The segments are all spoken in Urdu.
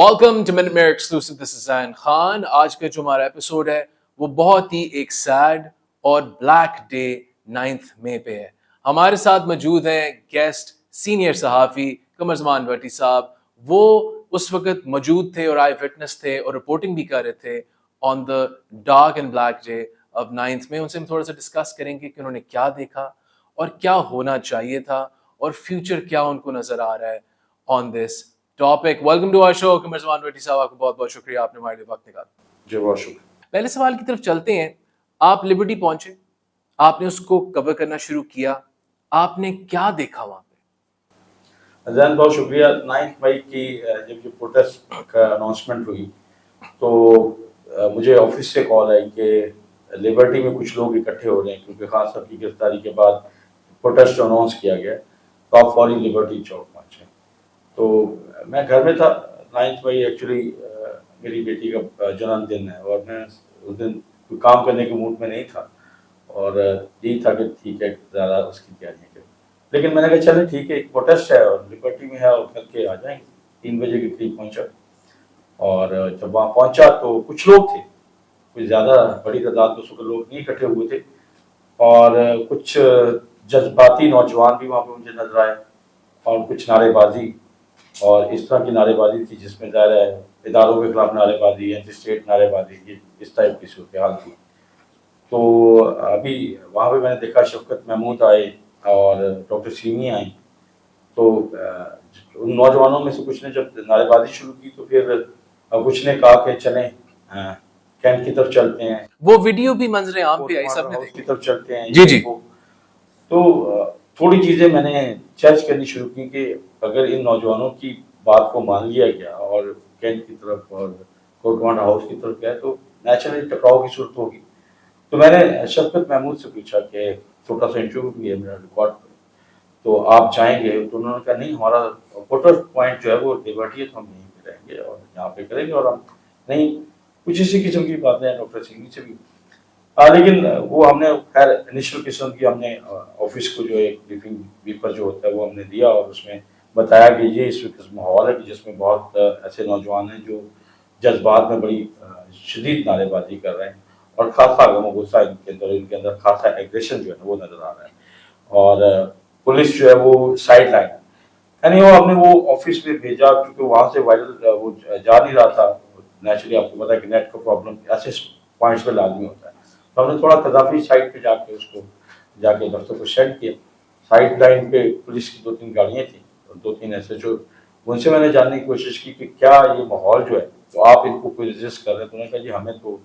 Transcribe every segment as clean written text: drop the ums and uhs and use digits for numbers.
Welcome to Minute Mirror exclusive, this is Zain Khan. آج کا جو ہمارا ایپیسوڈ ہے وہ بہت ہی ایک سیڈ اور بلیک ڈے 9 مئی پہ ہے۔ ہمارے ساتھ موجود ہیں گیسٹ سینئر صحافی قمر زمان بھٹی صاحب۔ وہ اس وقت موجود تھے اور آئی وٹنس تھے اور رپورٹنگ بھی کر رہے تھے on the dark and black day of 9 May. ان سے ہم تھوڑا سا ڈسکس کریں گے کہ انہوں نے کیا دیکھا اور کیا ہونا چاہیے تھا اور فیوچر کیا ان کو نظر آ رہا ہے on this topic. Welcome to our show Qamar Zaman Bhatti صاحب، آپ کو بہت بہت شکریہ، آپ نے ہمارے لیے وقت نکالا۔ جی بہت شکریہ۔ پہلے سوال کی طرف چلتے ہیں۔ آپ لبرٹی پہنچے، آپ نے اس کو کور کرنا شروع کیا، آپ نے کیا دیکھا وہاں پہ؟ زین بہت شکریہ۔ 9 مئی کی جب یہ پروٹیسٹ کا اناؤنسمنٹ ہوئی تو مجھے آفس سے کال آئی کہ لبرٹی میں کچھ لوگ اکٹھے ہو رہے ہیں کیونکہ خان صاحب کی گرفتاری کے بعد پروٹیسٹ اناؤنس کیا گیا تو آپ فوری لبرٹی چوک پہنچے۔ تو میں گھر میں تھا۔ 9 مئی ایکچولی میری بیٹی کا جنم دن ہے اور میں اس دن کوئی کام کرنے کے موڈ میں نہیں تھا اور یہی تھا کہ ٹھیک ہے زیادہ اس کی تیاریاں کریں، لیکن میں نے کہا چلے ٹھیک ہے، ایک پروٹیسٹ ہے اور لبرٹی میں ہے اور کر کے آ جائیں گے۔ 3 بجے کے قریب پہنچا اور جب وہاں پہنچا تو کچھ لوگ تھے، کوئی زیادہ بڑی تعداد میں اس وقت لوگ نہیں اکٹھے ہوئے تھے اور کچھ جذباتی نوجوان بھی وہاں پہ مجھے نظر آئے اور کچھ نعرے بازی اور اس طرح کی نعرے بازی تھی جس میں ظاہر ہے اداروں کے خلاف نعرے بازی، اینٹی اسٹیٹ نعرے بازی، اس ٹائپ کی صورتحال تھی۔ تو ابھی وہاں پہ میں نے دیکھا شفقت محمود آئے اور ڈاکٹر سیمی آئیں، تو ان نوجوانوں میں سے کچھ نے جب نعرے بازی شروع کی تو پھر کچھ نے کہا کہ چلیں کینٹ کی طرف چلتے ہیں، وہ ویڈیو بھی منظر عام پہ آئی، سب نے کی طرف چلتے ہیں۔ جی جی۔ تو تھوڑی چیزیں میں نے چرچ کرنی شروع کی کہ اگر ان نوجوانوں کی بات کو مان لیا گیا اور کینٹ کی طرف اور کورٹ کمانڈر ہاؤس کی طرف گیا تو نیچرلی ٹکراؤ کی صورت ہوگی۔ تو میں نے شفقت محمود سے پوچھا کہ چھوٹا سا انٹرویو بھی ہے میرا ریکارڈ پر، تو آپ جائیں گے؟ تو انہوں نے کہا نہیں، ہمارا پروٹیسٹ پوائنٹ جو ہے وہ لبرٹی ہے تو ہم یہیں پہ رہیں گے اور یہاں پہ کریں گے اور ہم نہیں، کچھ اسی قسم کی باتیں ہیں ڈاکٹر سنگھ سے بھی۔ لیکن وہ ہم نے خیر انیشل قسم کی ہم نے آفس کو جو ایک بریفنگ پیپر جو ہوتا ہے وہ ہم نے دیا اور اس میں بتایا کہ یہ اس وقت ماحول ہے کہ جس میں بہت ایسے نوجوان ہیں جو جذبات میں بڑی شدید نعرے بازی کر رہے ہیں اور خاصا غم و غصہ ان کے اندر خاصا ایگریشن جو ہے نا وہ نظر آ رہا ہے اور پولیس جو ہے وہ سائڈ لائن، یعنی وہ ہم نے وہ آفس میں بھیجا کیونکہ وہاں سے وائرل وہ جا نہیں رہا تھا۔ نیچرلی آپ کو پتا ہے کہ نیٹ کا پرابلم ایسے پوائنٹس پہ لازمی ہوتا ہے، تو ہم نے تھوڑا قذافی سائٹ پہ جا کے اس کو جا کے دفتر کو سینڈ کیا۔ سائڈ لائن پہ پولیس کی 2-3 گاڑیاں تھیں اور 2-3 SHO، ان سے میں نے جاننے کی کوشش کی کہ کیا یہ ماحول جو ہے تو آپ ان کو کوئی رجسٹ کر رہے ہیں؟ تو انہوں نے کہا جی ہمیں تو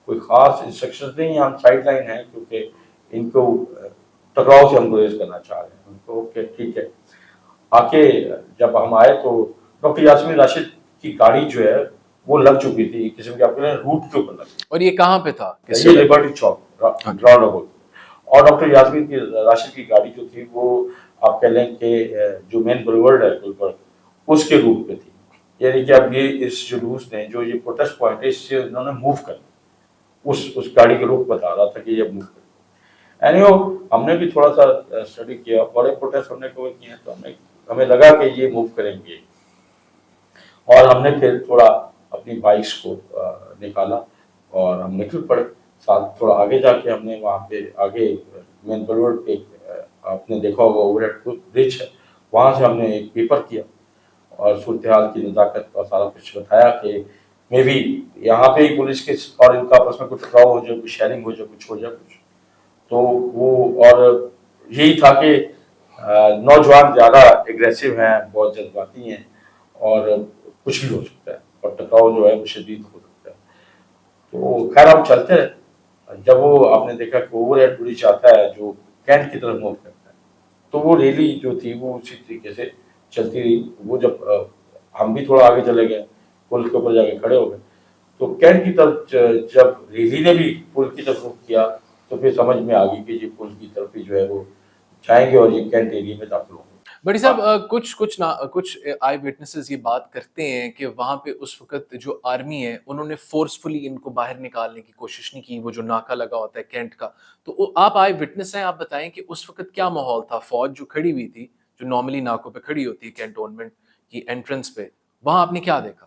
کوئی خاص انسٹرکشن نہیں ہیں، ہم سائڈ لائن ہیں کیونکہ ان کو ٹکراؤ سے ہم گریز کرنا چاہ رہے ہیں۔ ان کو اوکے ٹھیک ہے۔ آ کے جب ہم آئے تو ڈاکٹر یاسمین راشد کی گاڑی جو ہے وہ لگ چکی تھی، قسم کی آپ کے روٹ کے اوپر لگ چکی۔ اور یہ کہاں پہ تھا؟ یہ لبرٹی چوک راؤنڈ اباؤٹ، اور ڈاکٹر یاسمین کی راشد کی گاڑی جو تھی وہ آپ کہہ لیں کہ جو مین بلیورڈ ہے گلبرگ اس کے روٹ پہ تھی، یعنی کہ اب یہ اس جلوس نے جو یہ پروٹیسٹ پوائنٹ ہے اس سے انہوں نے موو کر اس گاڑی کے رخ بتا رہا تھا کہ یہ موو کر۔ اینیو ہم نے بھی تھوڑا سا اسٹڈی کیا، بڑے پروٹیسٹ ہم نے کور کیے ہیں تو ہمیں لگا کہ یہ موو کریں گے اور ہم نے پھر تھوڑا اپنی بائکس کو نکالا اور ہم نکل پڑے۔ ساتھ تھوڑا آگے جا کے ہم نے وہاں پہ آگے مین بلیورڈ پہ آپ نے دیکھا ہوگا اوور ہیڈ برج ہے، وہاں سے ہم نے ایک پیپر کیا اور صورتحال کی نزاکت کا سارا کچھ بتایا کہ مے بی یہاں پہ ہی پولیس کے اور ان کا آپس میں کچھ ٹکراؤ ہو جائے، کوئی شیئرنگ ہو جائے، کچھ ہو جائے کچھ، تو وہ اور یہی تھا کہ نوجوان زیادہ اگریسو ہیں، بہت جذباتی ہیں اور کچھ بھی ہو سکتا ہے اور ٹکراؤ جو ہے وہ شدید ہو سکتا ہے۔ تو خیر ہم چلتے رہے۔ جب وہ آپ نے دیکھا کہ اوور ہیڈ برج آتا ہے جو کینٹ کی طرف موو کرتا ہے تو وہ ریلی جو تھی وہ اسی طریقے سے چلتی رہی۔ وہ جب ہم بھی تھوڑا آگے چلے گئے، پل کے اوپر جا کے کھڑے ہو گئے تو کینٹ کی طرف جب ریلی نے بھی پل کی طرف رخ کیا تو پھر سمجھ میں آ گئی کہ یہ پل کی طرف ہی جو ہے وہ جائیں گے اور یہ کینٹ ایریا میں داخل ہوں گے۔ بڑی صاحب کچھ آئی وٹنسز یہ بات کرتے ہیں کہ وہاں پہ اس وقت جو آرمی ہے انہوں نے فورسفلی ان کو باہر نکالنے کی کوشش نہیں کی، وہ جو ناکہ لگا ہوتا ہے کینٹ کا۔ تو آپ آئی وٹنس ہیں، آپ بتائیں کہ اس وقت کیا ماحول تھا؟ فوج جو کھڑی ہوئی تھی، جو نارملی ناکوں پہ کھڑی ہوتی ہے کینٹونمنٹ کی انٹرنس پہ، وہاں آپ نے کیا دیکھا؟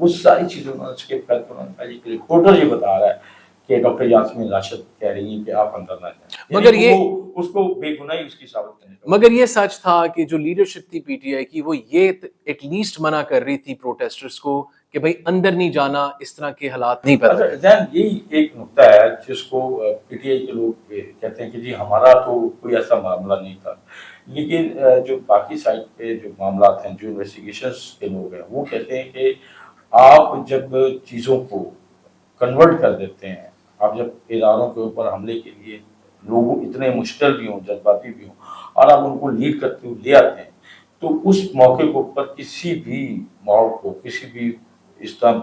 وہ ساری چیزیں انہوں نے اسکپ کر کے انہوں نے کہا کہ رپورٹر یہ بتا رہا ہے کہ ڈاکٹر یاسمین راشد کہہ رہی ہیں کہ آپ اندر نہ جائیں، مگر یہ اس کو بے گناہی اس کی ثابت کرنے کا، مگر یہ سچ تھا کہ جو لیڈرشپ تھی پی ٹی آئی کی وہ یہ ایٹ لیسٹ منع کر رہی تھی پروٹیسٹرز کو کہ بھائی اندر نہیں جانا، اس طرح کے حالات نہیں پیدا کرنا۔ ذہن یہی ایک نقطہ ہے جس کو پی ٹی آئی کے لوگ کہتے ہیں کہ جی ہمارا تو کوئی ایسا معاملہ نہیں تھا، لیکن جو باقی سائڈ پہ جو معاملات ہیں، جو انویسٹیگیشنز کے لوگ ہیں، وہ کہتے ہیں کہ آپ جب چیزوں کو کنورٹ کر دیتے ہیں، آپ جب اداروں کے اوپر حملے کے لیے لوگ اتنے مشتعل بھی ہوں، جذباتی بھی ہوں، اور آپ ان کو لیڈ کرتے ہوئے لے آتے ہیں، تو اس موقع کے اوپر کسی بھی موب کو، کسی بھی اس طرح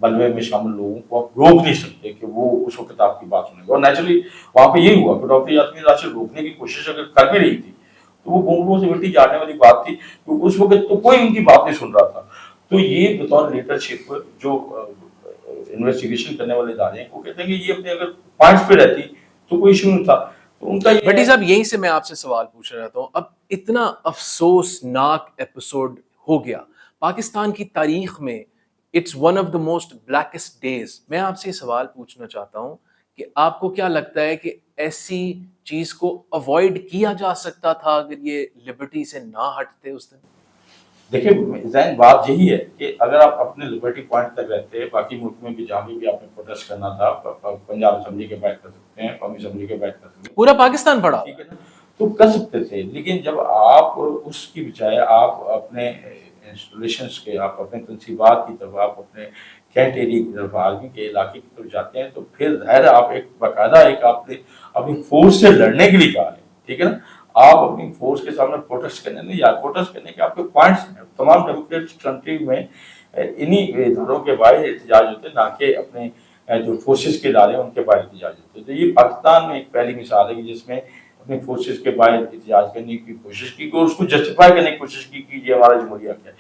بلوے میں شامل لوگوں کو آپ روک نہیں سکتے کہ وہ اس وقت آپ کی بات سنیں گے۔ اور نیچرلی وہاں پہ یہی ہوا کہ ڈاکٹر یاسمین راشد روکنے کی کوشش اگر کر بھی رہی تھی تو وہ گونگلوں سے الٹی جانے والی بات تھی، کیونکہ اس وقت تو کوئی ان کی بات نہیں سن رہا تھا۔ تو یہ بطور لیڈرشپ جو انویسٹیگیشن کرنے والے ادارے ہیں وہ کہتے ہیں کہ یہ اپنے اگر پوائنٹس پہ رہتی تو کوئی ایشو نہیں تھا۔ تو ان کا بٹی صاحب یہیں سے میں آپ سے سوال پوچھ رہا تھا، اب اتنا افسوسناک ایپیسوڈ ہو گیا پاکستان کی تاریخ میں، it's one of the most blackest days. میں آپ سے یہ سوال پوچھنا چاہتا ہوں کہ آپ کو کیا لگتا ہے کہ ایسی چیز کو اوائڈ کیا جا سکتا تھا اگر یہ لبرٹی سے نہ ہٹتے اس دن؟ دیکھیں ذہن بات یہی ہے کہ اگر آپ اپنے لبرٹی پوائنٹ تک رہتے، باقی ملک میں بھی جہاں بھی آپ نے پروٹیسٹ کرنا تھا، پنجاب اسمبلی کے باہر کر سکتے ہیں، قومی اسمبلی کے باہر کر سکتے ہیں، پورا پاکستان پڑا، ٹھیک ہے نا، تو کر سکتے تھے۔ لیکن جب آپ اس کی بجائے آپ اپنے انسٹالیشنز کے، آپ اپنے تنصیبات کی طرف، آپ اپنے کینٹ ایریا کی طرف، آرمی کے علاقے کی طرف جاتے ہیں، تو پھر ظاہر ہے آپ ایک باقاعدہ ایک آپ نے اپنی فورس سے لڑنے کے لیے کہا ہے، ٹھیک ہے نا، آپ اپنی فورس کے سامنے پروٹیسٹ کرنے نہیں، یا پروٹیسٹ کرنے کے آپ کے پوائنٹس ہیں۔ تمام ڈیموکریٹک کنٹری میں انہی اداروں کے باہر احتجاج ہوتے ہیں، نہ کہ اپنے جو فورسز کے ادارے ہیں ان کے باہر احتجاج ہوتے ہیں۔ تو یہ پاکستان میں ایک پہلی مثال ہے کہ جس میں اپنے فورسز کے باہر احتجاج کرنے کی کوشش کی اور اس کو جسٹیفائی کرنے کی کوشش کی کہ یہ ہمارا جمہوریہ حق ہے۔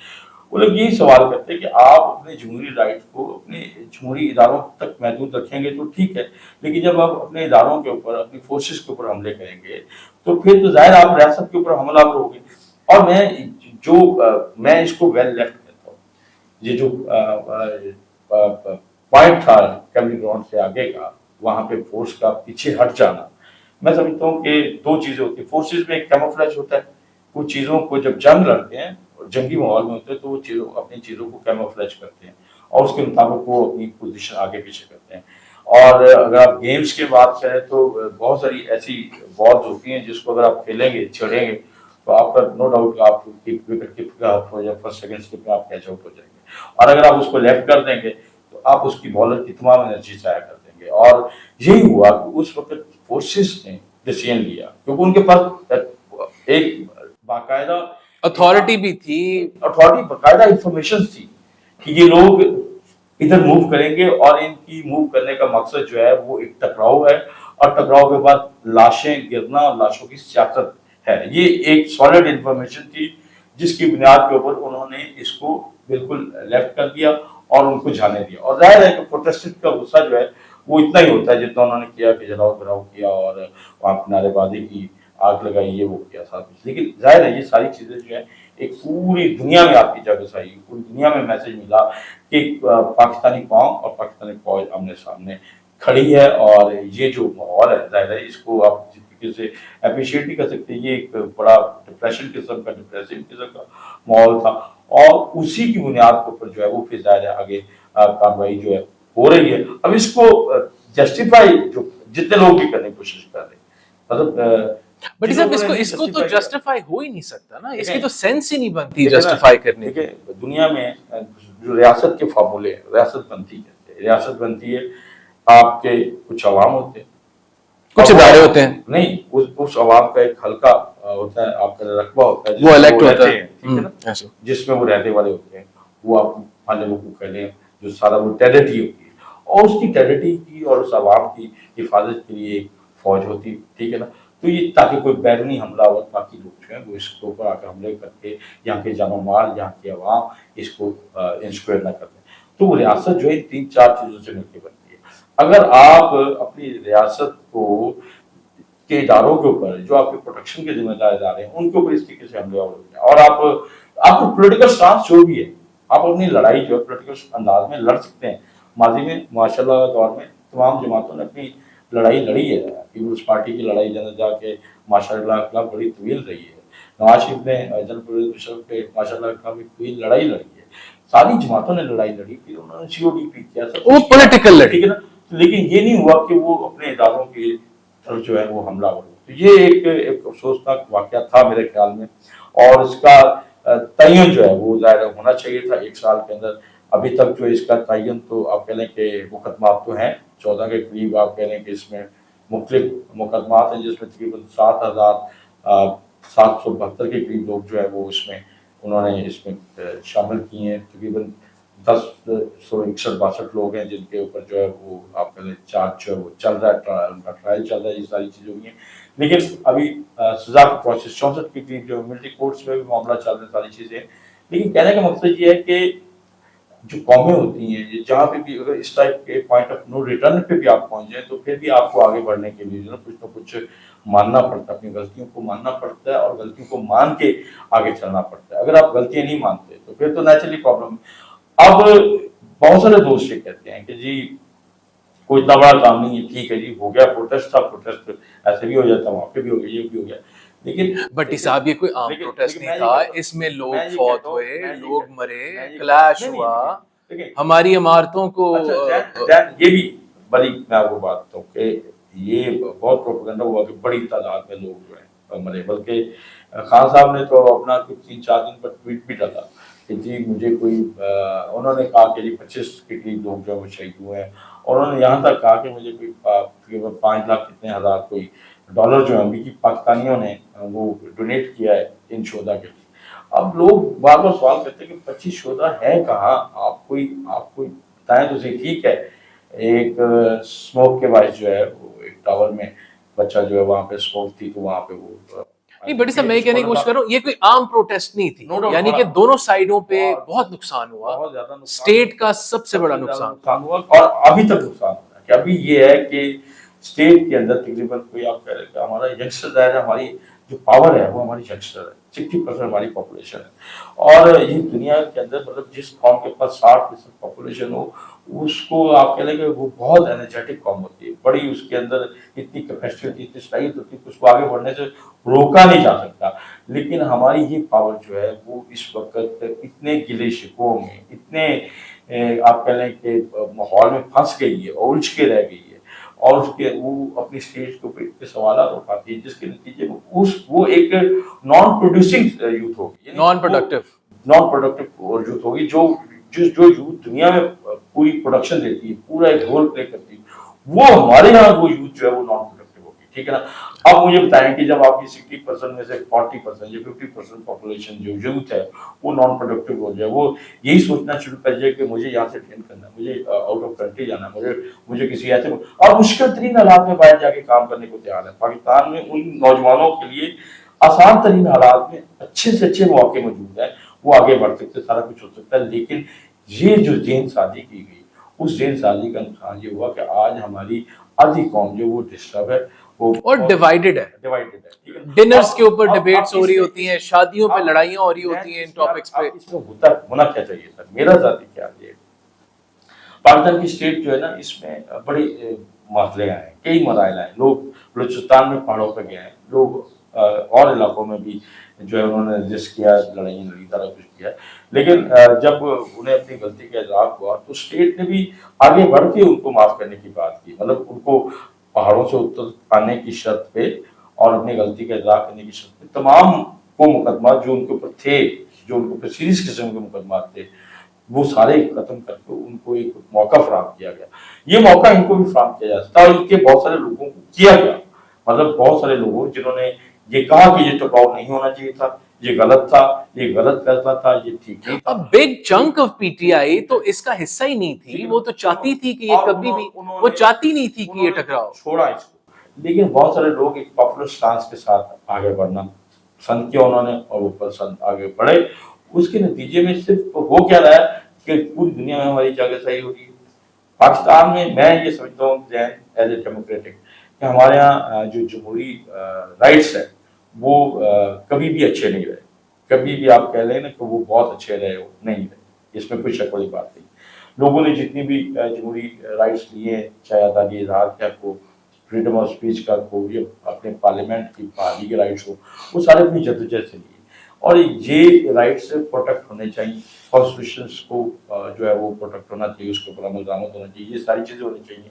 وہ لوگ یہی سوال کرتے ہیں کہ آپ اپنے جمہوری رائٹ کو اپنے جمہوری اداروں تک محدود رکھیں گے تو ٹھیک ہے، لیکن جب آپ اپنے اداروں کے اوپر، اپنی فورسز کے اوپر حملے کریں گے تو پھر تو ظاہر آپ ریاست کے اوپر حملہ آور ہوگے۔ اور میں اس کو ویل لیفٹ کہتا ہوں، یہ جو پوائنٹ تھا کیمری گراؤنڈ سے آگے کا، وہاں پہ فورس کا پیچھے ہٹ جانا، میں سمجھتا ہوں کہ دو چیزیں ہوتی ہیں۔ فورسز میں ایک کیموفلیج ہوتا ہے، کچھ چیزوں کو جب جنگ لڑتے ہیں اور جنگی ماحول میں ہوتے ہیں تو وہ اپنی چیزوں کو کیموفلیج کرتے ہیں اور اس کے مطابق وہ اپنی پوزیشن آگے پیچھے کرتے ہیں۔ اور اگر آپ گیمز کی بات کریں تو بہت ساری ایسی بالز ہوتی ہیں جس کو اگر آپ کھیلیں گے، چھڑیں گے، تو آپ کا نو ڈاؤٹ کہ آپ وکٹ کیپر کا ہو جائے، فرسٹ سیکنڈ اسٹیپ میں آپ کیچ آؤٹ ہو جائیں گے۔ اور اگر آپ اس کو لیفٹ کر دیں گے تو آپ اس کی بالر کی تمام انرجی ضائع کر دیں گے۔ اور یہی ہوا کہ اس وقت فورسز نے ڈیسیژن لیا، کیونکہ ان کے پاس ایک باقاعدہ اتھارٹی بھی تھی، اتھارٹی، باقاعدہ انفارمیشن تھی کہ یہ لوگ ادھر موو کریں گے اور ان کی موو کرنے کا مقصد جو ہے وہ ایک ٹکراؤ ہے، اور ٹکراؤ کے بعد لاشیں گرنا اور لاشوں کی سیاست ہے۔ یہ ایک سالڈ انفارمیشن تھی جس کی بنیاد کے اوپر انہوں نے اس کو بالکل لیفٹ کر دیا اور ان کو جانے دیا۔ اور ظاہر ہے کہ پروٹیسٹنٹ کا غصہ جو ہے وہ اتنا ہی ہوتا ہے جتنا انہوں نے کیا کہ جلاؤ گھراؤ کیا اور وہاں پہ نعرے بازی کی، آگ لگائی، یہ وہ کیا ساتھ کچھ۔ لیکن ظاہر ہے یہ ساری چیزیں جو ہے ایک پوری دنیا میں آپ کی جگہ آئی، پوری دنیا میں میسج ملا کہ پاکستانی قوم اور پاکستانی فوج آمنے سامنے کھڑی ہے۔ اور یہ جو ماحول ہے ظاہر ہے اس کو آپ کسی طریقے سے اپریشیٹ نہیں کر سکتے، یہ ایک بڑا ڈپریشن قسم کا، ڈپریسنگ قسم کا ماحول تھا، اور اسی کی بنیاد کے اوپر جو ہے وہ پھر ظاہر ہے آگے کارروائی جو ہے ہو رہی ہے۔ اب اس کو جسٹیفائی جو جتنے لوگ بھی کرنے کی کوشش کر رہے ہیں، مطلب بٹ صاحب اس کو تو جسٹیفائی ہو ہی نہیں سکتا نا، اس کی تو سینس ہی نہیں بنتی جسٹیفائی کرنے کی۔ دیکھیں دنیا میں جو ریاست کے فارمولے، ریاست بنتی ہے، ریاست بنتی ہے، آپ کے کچھ عوام ہوتے ہیں، کچھ ادارے ہوتے ہیں، نہیں اس عوام کا ایک حلقہ ہوتا ہے، آپ کا رقبہ ہوتا ہے، وہ الیکٹ ہوتا ہے، ٹھیک ہے نا، جس میں وہ رہنے والے ہوتے ہیں، وہ آپ ماننے وہ کہہ لیں جو سارا وہ ٹیرٹری ہوتی ہے، اور اس کی ٹیرٹری کی اور اس عوام کی حفاظت کے لیے ایک فوج ہوتی، ٹھیک ہے نا۔ تو یہ تاکہ کوئی بیرونی حملہ اور باقی لوگ جو ہیں وہ اس کے اوپر آ کر حملے کر کے یہاں کے جان و مال، یہاں کی عوام اس کو انسکوائر نہ کر دیں۔ تو وہ ریاست جو ہے تین چار چیزوں سے مل کے بنتی ہے۔ اگر آپ اپنی ریاست کو کے اداروں کے اوپر جو آپ کے پروٹیکشن کے ذمہ دار ادارے ہیں ان کے اوپر اس طریقے سے حملے ہوتے ہیں، اور آپ کو پولیٹیکل سٹانس جو بھی ہے، آپ اپنی لڑائی جو ہے پولیٹیکل انداز میں لڑ سکتے ہیں. ماضی میں معاشرہ دور میں تمام جماعتوں نے اپنی لڑائی لڑی ہے. پیپلز پارٹی کی لڑائی جا کے ماشاء اللہ خلاف بڑی طویل رہی ہے. نواز شریف نے جنرل پرویز مشرف کے ماشاء اللہ خلاف ایک طویل لڑائی لڑی ہے. ساری جماعتوں نے لڑائی لڑی, پھر انہوں نے CODP کیا, وہ پولیٹیکل لڑی, ٹھیک ہے نا. لیکن یہ نہیں ہوا کہ وہ اپنے اداروں کی طرف جو ہے وہ حملہ ہو. تو یہ ایک افسوسناک واقعہ تھا میرے خیال میں, اور اس کا تعین جو ہے وہ ظاہر ہونا چاہیے تھا 1 سال کے اندر. ابھی تک جو اس کا تعین تو آپ کہہ لیں کہ مقدمات تو ہیں 14 کے قریب, آپ کہہ لیں کہ اس میں مختلف مقدمات ہیں جس میں تقریباً 7,772 کے قریب لوگ جو ہے وہ اس میں انہوں نے اس میں شامل کیے ہیں. تقریباً 1,161 لوگ ہیں جن کے اوپر جو ہے وہ آپ کہہ لیں چارج جو ہے وہ چل رہا ہے, ٹرائل چل رہا ہے. یہ ساری چیزیں ہوئی ہیں, لیکن ابھی سزا کا پروسیس 64 کے قریب جو ملٹری کورٹس میں بھی معاملہ چل رہے ہیں, ساری چیزیں. لیکن کہنے کا مقصد یہ ہے کہ جو قومیں ہوتی ہیں جہاں پہ بھی اگر اس ٹائپ کے پوائنٹ آف نو ریٹرن پہ بھی آپ پہنچ جائیں تو پھر بھی آپ کو آگے بڑھنے کے لیے جو ہے کچھ نہ کچھ ماننا پڑتا ہے, اپنی غلطیوں کو ماننا پڑتا ہے, اور غلطیوں کو مان کے آگے چلنا پڑتا ہے. اگر آپ غلطیاں نہیں مانتے تو پھر تو نیچرلی پرابلم. اب بہت سارے دوست یہ کہتے ہیں کہ جی کوئی اتنا بڑا کام نہیں ہے, ٹھیک ہے جی ہو گیا پروٹیسٹ تھا, پروٹیسٹ ایسے بھی ہو جاتا, وہاں پہ بھی ہو گیا, یہ بھی ہو گیا. لیکن بٹی صاحب یہ کوئی عام پروٹیسٹ نہیں تھا, اس میں لوگ فوت ہوئے, لوگ مرے, کلیش ہوا, ہماری عمارتوں کو. یہ بھی بڑی میں آپ کو بات بتاؤں کہ یہ بہت پروپیگنڈا ہوا کہ بڑی تعداد میں لوگ جو ہیں مرے, بلکہ خان صاحب نے تو اپنا کچھ 3-4 دن پر ٹویٹ بھی ڈالا کہ جی مجھے کوئی انہوں نے کہا کہ جی 25 کے قریب لوگ جو ہے وہ شہید ہوئے ہیں, اور انہوں نے یہاں تک کہا کہ مجھے کوئی 5 لاکھ کتنے ہزار کوئی ڈالر جو ہے امریکی پاکستانیوں نے وہ ڈونیٹ کیا ہے ان شہدا کے لیے. اب لوگ بار بار سوال کرتے ہیں کہ 25 شہدا ہے کہاں, آپ کوئی بتائیں تو صحیح. ٹھیک ہے ایک اسموک کے باعث جو ہے وہ ایک ٹاور میں بچہ جو ہے وہاں پہ اسموک تھی تو وہاں پہ وہ نہیں. بڑی صاحب میں کہنے کی کوشش کر رہا ہوں یہ کوئی عام پروٹیسٹ نہیں تھی, یعنی کہ دونوں سائیڈوں پہ بہت نقصان ہوا, اسٹیٹ کا سب سے بڑا نقصان ہوا, اور ابھی تک نقصان ہو رہا ہے. کہ ابھی یہ ہے کہ اسٹیٹ کے اندر تقریباً کوئی آپ کہہ رہے کہ ہمارا ینگسٹر ہے, ہماری جو پاور ہے وہ ہماری ینگسٹر ہے, 60% ہماری پاپولیشن ہے. اور یہ دنیا کے اندر مطلب جس قوم کے پاس 60% پاپولیشن ہو اس کو آپ کہہ لیں کہ وہ بہت انرجیٹک قوم ہوتی ہے, بڑی اس کے اندر اتنی کیپیسٹی ہوتی ہے, اتنی صلاحیت ہوتی ہے کہ اس کو آگے بڑھنے سے روکا نہیں جا سکتا. لیکن ہماری یہ پاور جو ہے وہ اس وقت اتنے گلے شکووں میں, اتنے آپ کہہ لیں کہ ماحول میں پھنس گئی ہے, الجھ کے رہ گئی ہے, اور اس کے وہ اپنی اسٹیج کے اوپر اتنے سوالات اٹھاتی ہے جس کے نتیجے میں وہ ایک نان پروڈیوسنگ یوتھ ہوگی, نان پروڈکٹیو یوتھ ہوگی, جو یوتھ دنیا میں پوری پروڈکشن دیتی ہے, پورا ایک رول پلے کرتی ہے, وہ ہمارے یہاں وہ یوتھ جو ہے وہ نان پروڈکٹیو ہوگی. ٹھیک ہے نا. اب مجھے بتائیں کہ جب آپ کی 60% میں سے 40% یا 50% پاپولیشن جو یوتھ ہے وہ نان پروڈکٹیو ہو جائے, وہ یہی سوچنا شروع کر جائے کہ مجھے یہاں سے ٹرین کرنا ہے, مجھے آؤٹ آف کنٹری جانا ہے, مجھے کسی ایسے اور مشکل ترین حالات میں باہر جا کے کام کرنے کو تیار ہے. پاکستان میں ان نوجوانوں کے لیے آسان ترین حالات میں اچھے سے اچھے مواقع موجود ہیں, وہ آگے بڑھ سکتے, سارا کچھ ہو سکتا ہے. لیکن یہ جو ذہن سازی کی گئی, اس ذہن سازی کا نقصان یہ ہوا کہ آج ہماری آدھی قوم جو وہ ڈسٹرب ہے, اور ڈیوائیڈڈ ہے. ڈنرز کے اوپر ڈیبیٹس ہو رہی ہوتی ہیں, شادیوں پہ لڑائیاں ہو رہی ہوتی ہیں ان ٹاپکس پہ. اس میں ہونا کیا چاہیے تھا, میرا ذاتی خیال یہ پاکستان کی اسٹیٹ جو ہے نا اس میں بڑے مسئلے آئے ہیں, کئی مسائل آئے. لوگ بلوچستان میں پہاڑوں پہ گئے ہیں, لوگ اور علاقوں میں بھی جو ہے انہوں نے رسک کیا, لڑائی لڑی, سارا کچھ کیا. لیکن جب انہیں اپنی غلطی کا اعتراف ہوا تو اسٹیٹ نے بھی آگے بڑھ کے ان کو معاف کرنے کی بات کی, مطلب ان کو پہاڑوں سے اتر آنے کی شرط پہ اور اپنی غلطی کا اعتراف کرنے کی شرط پہ تمام وہ مقدمات جو ان کے اوپر تھے, جو ان کے اوپر سیریس قسم کے مقدمات تھے, وہ سارے ختم کر کے ان کو ایک موقع فراہم کیا گیا. یہ موقع ان کو بھی فراہم کیا جا سکتا ہے, اور ان کے بہت سارے لوگوں کو کیا گیا, مطلب بہت سارے لوگوں جنہوں نے یہ کہا کہ یہ ٹکراؤ نہیں ہونا چاہیے تھا, یہ غلط تھا, یہ غلط فیصلہ تھا, یہ ٹھیک نہیں تھا. Big chunk of P T I تو اس کا حصہ ہی نہیں تھی, وہ تو چاہتی تھی کہ یہ کبھی بھی, وہ چاہتی نہیں تھی کہ یہ ٹکراؤ, چھوڑا اس کو. لیکن بہت سارے لوگ ایک پاپولر سٹانس کے ساتھ آگے بڑھنا پسند کیا انہوں نے, اور وہ پسند آگے بڑھے. اس کے نتیجے میں صرف ہو کیا رہا ہے کہ پوری دنیا میں ہماری جگہ صحیح ہو رہی ہے. پاکستان میں یہ سمجھتا ہوں ایز اے ڈیموکریٹک کہ ہمارے یہاں جو جمہوری رائٹس ہیں وہ کبھی بھی اچھے نہیں رہے, کبھی بھی آپ کہہ لیں نا کہ وہ بہت اچھے رہے ہو, نہیں رہے. اس میں کوئی شک والی بات نہیں. لوگوں نے جتنی بھی جمہوری رائٹس لیے ہیں, چاہے آزادی اظہار کا ہو, فریڈم آف اسپیچ کا ہو, یا اپنے پارلیمنٹ کی بحالی کے رائٹس ہو, وہ سارے اپنی جدوجہد سے لیے, اور یہ رائٹس پروٹیکٹ ہونے چاہیے. کانسٹیٹیوشنس کو جو ہے وہ پروٹیکٹ ہونا چاہیے, اس کے اوپر عمل درآمد ہونا چاہیے, یہ ساری چیزیں ہونی چاہیے.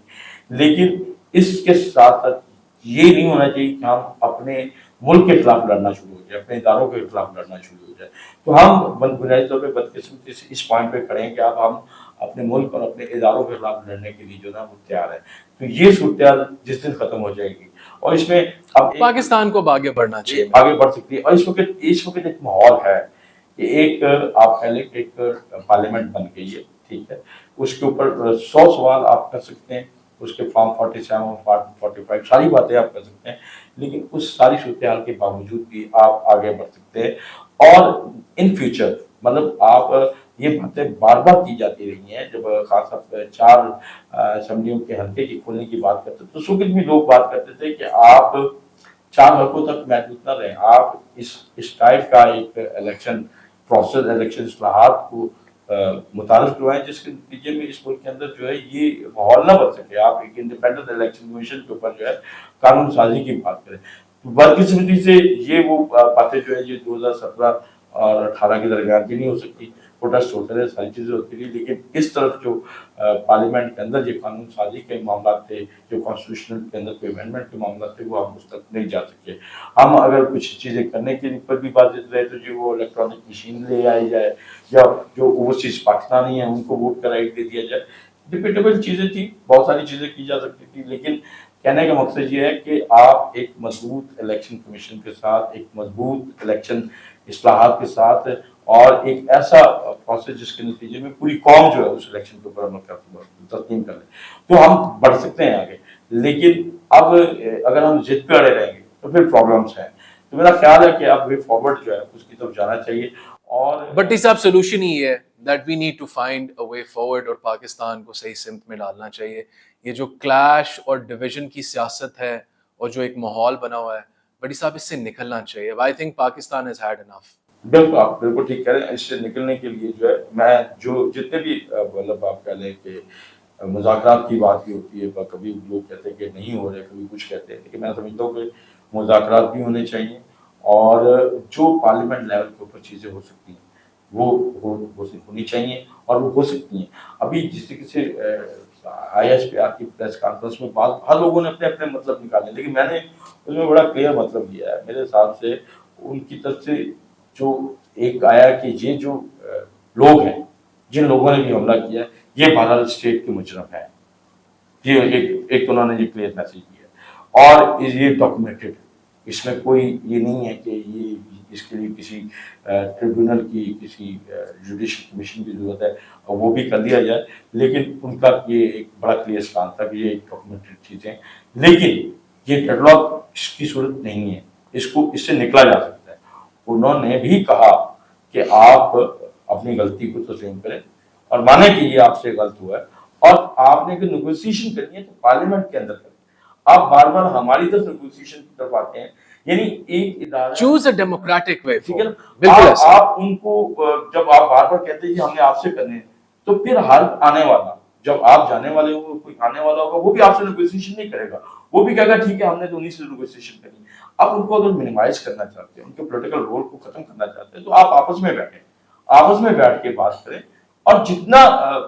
لیکن اس کے ساتھ ساتھ یہ نہیں ہونا چاہیے کہ ہم اپنے ملک کے خلاف لڑنا شروع ہو جائے, اپنے اداروں کے خلاف لڑنا شروع ہو جائے. تو ہم بنیادی طور پہ بدقسمتی سے اس پوائنٹ پہ کھڑے ہیں کہ اب ہم اپنے ملک اور اپنے اداروں کے خلاف لڑنے کے لیے جو نا وہ تیار ہے. تو یہ صورتحال جس دن ختم ہو جائے گی, اور اس میں اب پاکستان کو اب آگے بڑھنا چاہیے, آگے بڑھ سکتی ہے. اور اس وقت ایک ماحول ہے کہ ایک آپ کہہ لیں کہ ایک پارلیمنٹ بن گئی ہے, ٹھیک ہے, اس کے اوپر 100 سوال آپ کر سکتے ہیں, اس کے فارم 47 فارم 45 ساری باتیں آپ کر سکتے ہیں, لیکن اس ساری صورتحال کے باوجود بھی آپ آگے بڑھ سکتے ہیں. اور ان فیوچر مطلب آپ یہ باتیں بار بار کی جاتی رہی ہیں, جب خاص طور 4 اسمبلیوں کے حلقے کی کھولنے کی بات کرتے تو اس وقت بھی لوگ بات کرتے تھے کہ آپ 4 حلقوں تک محدود نہ رہیں, آپ اس ٹائپ کا ایک الیکشن پروسیس, الیکشن اصلاحات کو متعارف کروائیں جس کے نتیجے میں اس ملک کے اندر جو ہے یہ ماحول نہ بن سکے. آپ ایک انڈیپینڈنٹ الیکشن کمیشن کے اوپر جو ہے قانون سازی کی بات کریں. بدقسمتی سے یہ وہ باتیں جو ہے یہ 2017 اور 18 کے درمیان کی نہیں ہو سکتی. پروٹیسٹ ہوتے رہے, ساری چیزیں ہوتی رہی, لیکن اس طرف جو پارلیمنٹ کے اندر یہ قانون سازی کے معاملات تھے, جو کانسٹیٹیوشنل کے اندر کوئی امینڈمنٹ کے معاملات تھے, وہ ہم اس تک نہیں جا سکے. ہم اگر کچھ چیزیں کرنے کے اوپر بھی بات دیتے رہے تو جو وہ الیکٹرانک مشین لے آئی جائے, یا جو اوورسیز پاکستانی ہیں ان کو ووٹ کا رائٹ دے دیا جائے, ڈپیٹیبل چیزیں تھیں, بہت ساری چیزیں کی جا سکتی تھی. لیکن کہنے کا مقصد یہ ہے کہ آپ ایک مضبوط الیکشن کمیشن کے ساتھ, ایک مضبوط الیکشن اصلاحات کے ساتھ, اور ایک ایسا پروسیس جس کے نتیجے میں پوری قوم جو ہے اس الیکشن کے اوپر تسلیم کر لے, تو ہم بڑھ سکتے ہیں آگے. لیکن اب اگر ہم ضد پہ اڑے رہیں گے تو پھر پرابلمس ہیں. تو میرا خیال ہے کہ اب وے فارورڈ جو ہے اس کی طرف جانا چاہیے. اور بٹی صاحب سولوشن ہی ہے that we need to find a way forward, اور پاکستان کو صحیح سمت میں ڈالنا چاہیے. یہ جو کلیش اور ڈویژن کی سیاست ہے اور جو ایک ماحول بنا ہوا ہے, بٹی صاحب اس سے نکلنا چاہیے. I think Pakistan has had انف. بالکل, آپ بالکل ٹھیک کہہ رہے ہیں. اس سے نکلنے کے لیے جو ہے میں جو جتنے بھی مطلب آپ کہہ لیں کہ مذاکرات کی بات بھی ہوتی ہے, کبھی لوگ کہتے ہیں کہ نہیں ہو رہے, کبھی کچھ کہتے ہیں, لیکن میں سمجھتا ہوں کہ مذاکرات بھی ہونے چاہیے, اور جو پارلیمنٹ لیول کے اوپر چیزیں ہو سکتی ہیں وہ ہونی چاہیے, اور وہ ہو سکتی ہیں. ابھی جس طریقے سے آئی ایس پی آر کی پریس کانفرنس میں ہر لوگوں نے اپنے اپنے مطلب نکالے, لیکن میں نے اس میں بڑا کلیئر مطلب لیا ہے. میرے حساب سے ان کی طرف سے جو ایک آیا کہ یہ جو لوگ ہیں, جن لوگوں نے بھی حملہ کیا, یہ بہرحال اسٹیٹ کے مجرم ہیں. یہ ایک انہوں نے یہ کلیئر میسج دیا, اور یہ ڈاکومنٹڈ. اس میں کوئی یہ نہیں ہے کہ یہ اس کے لیے کسی ٹریبیونل کی, کسی جوڈیشل کمیشن کی ضرورت ہے, اور وہ بھی کر دیا جائے. لیکن ان کا یہ ایک بڑا کلیئر اسٹانس تھا کہ یہ ایک ڈاکومنٹڈ چیزیں, لیکن یہ ڈیڈ لاک اس کی صورت نہیں ہے, اس سے نکلا جا سکتا ہے. انہوں نے بھی کہا کہ آپ اپنی غلطی کو تسلیم کریں اور مانیں کہ یہ آپ سے غلط ہوا ہے, اور آپ نے اگر نیگوسیشن کرنی ہے تو پارلیمنٹ کے اندر کریں. آپ بار بار ہماری طرف نیگوسیشن کی طرف آتے ہیں, یعنی ایک ادارہ چوز اے ڈیموکریٹک وے. ٹھیک ہے نا, بالکل آپ ان کو جب آپ بار بار کہتے ہیں کہ ہم نے آپ سے کرنے ہیں, تو پھر حل آنے والا, جب آپ جانے والے ہوں, کوئی آنے والا ہوگا, وہ بھی آپ سے نیگوسیشن نہیں کرے گا, وہ بھی کہے گا ٹھیک ہے ہم نے تو انہیں سے نیگوسیشن کرنی. آپ ان کو اگر منیمائز کرنا چاہتے ہیں, ان کے پولیٹیکل رول کو ختم کرنا چاہتے ہیں, تو آپ آپس میں بیٹھیں, آپس میں بیٹھ کے بات کریں, اور جتنا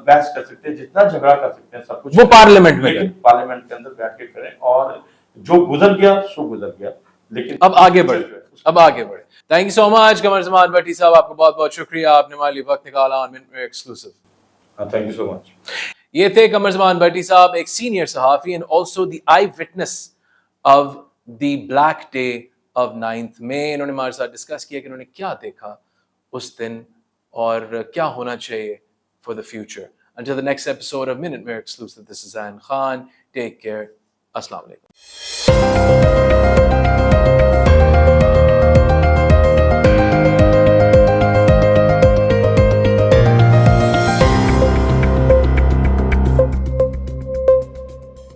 بحث کر سکتے ہیں, جتنا جھگڑا کر سکتے ہیں, سب کچھ وہ پارلیمنٹ میں, لیکن پارلیمنٹ کے اندر بیٹھ کے کریں. اور جو گزر گیا سو گزر گیا, لیکن اب آگے بڑھے, اب آگے بڑھے. تھینک یو سو مچ قمر زمان بٹی صاحب, آپ کا بہت بہت شکریہ, آپ نے ہمارے لیے وقت نکالا آن منٹ میں ایکسکلوسیو. تھینک یو سو مچ. یہ تھے قمر زمان بٹی صاحب, ایک سینئر صحافی and also the I witness of the black day of 9th May. انہوں نے ہمارے ساتھ ڈسکس کیا کہ انہوں نے کیا دیکھا اس دن اور کیا ہونا چاہیے for the future. Until the next episode of Minute Mayor Exclusive, this is Zain Khan. Take care. Assalamu alaikum.